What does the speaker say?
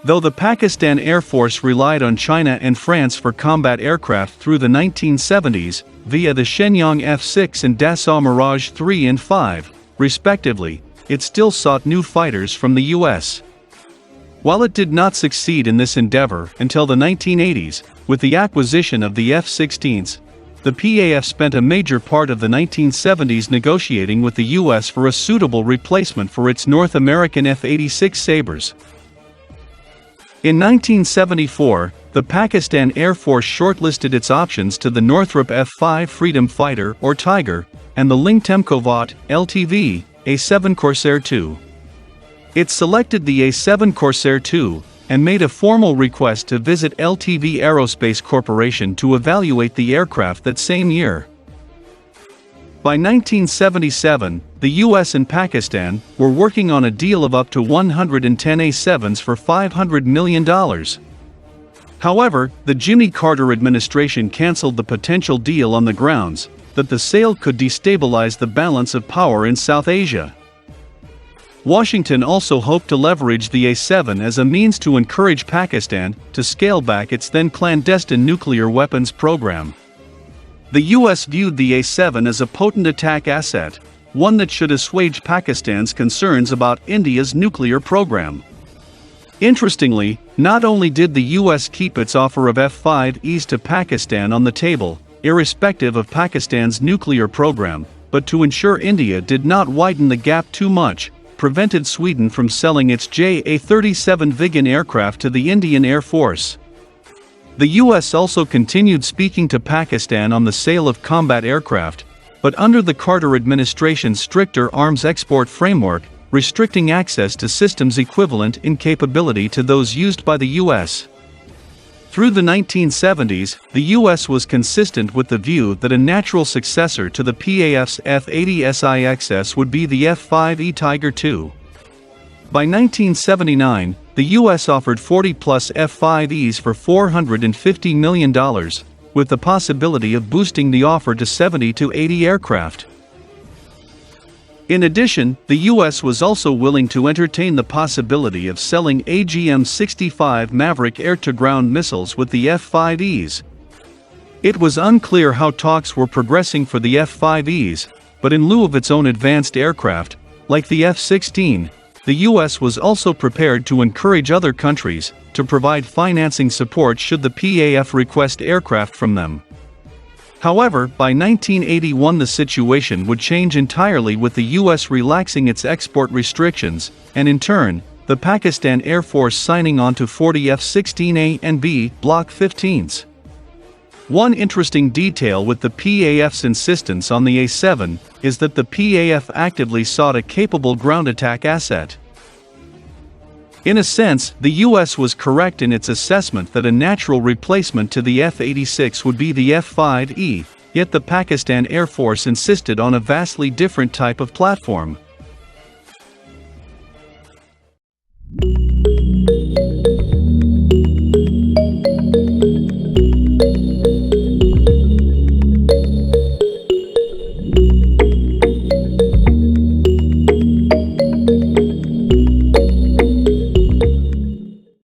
Though the Pakistan Air Force relied on China and France for combat aircraft through the 1970s, via the Shenyang F-6 and Dassault Mirage 3 and 5, respectively, it still sought new fighters from the US. While it did not succeed in this endeavor until the 1980s, with the acquisition of the F-16s, the PAF spent a major part of the 1970s negotiating with the US for a suitable replacement for its North American F-86 Sabres. In 1974, the Pakistan Air Force shortlisted its options to the Northrop F-5 Freedom Fighter or Tiger, and the Ling-Temco-Vought, LTV, A-7 Corsair II. It selected the A-7 Corsair II, and made a formal request to visit LTV Aerospace Corporation to evaluate the aircraft that same year. By 1977, the US and Pakistan were working on a deal of up to 110 A-7s for $500 million. However, the Jimmy Carter administration canceled the potential deal on the grounds that the sale could destabilize the balance of power in South Asia. Washington also hoped to leverage the A-7 as a means to encourage Pakistan to scale back its then clandestine nuclear weapons program. The US viewed the A-7 as a potent attack asset, one that should assuage Pakistan's concerns about India's nuclear program. Interestingly, not only did the US keep its offer of F-5Es to Pakistan on the table, irrespective of Pakistan's nuclear program, but to ensure India did not widen the gap too much, prevented Sweden from selling its JA-37 Viggen aircraft to the Indian Air Force. The US also continued speaking to Pakistan on the sale of combat aircraft, but under the Carter administration's stricter arms export framework, restricting access to systems equivalent in capability to those used by the US. Through the 1970s, the US was consistent with the view that a natural successor to the PAF's F-80SIXS would be the F-5E Tiger II. By 1979, the US offered 40-plus F-5Es for $450 million, with the possibility of boosting the offer to 70 to 80 aircraft. In addition, the US was also willing to entertain the possibility of selling AGM-65 Maverick air-to-ground missiles with the F-5Es. It was unclear how talks were progressing for the F-5Es, but in lieu of its own advanced aircraft, like the F-16, the US was also prepared to encourage other countries to provide financing support should the PAF request aircraft from them. However, by 1981 the situation would change entirely with the US relaxing its export restrictions, and in turn, the Pakistan Air Force signing on to 40 F-16A and B Block 15s. One interesting detail with the PAF's insistence on the A-7 is that the PAF actively sought a capable ground attack asset. In a sense, the US was correct in its assessment that a natural replacement to the F-86 would be the F-5E, yet the Pakistan Air Force insisted on a vastly different type of platform.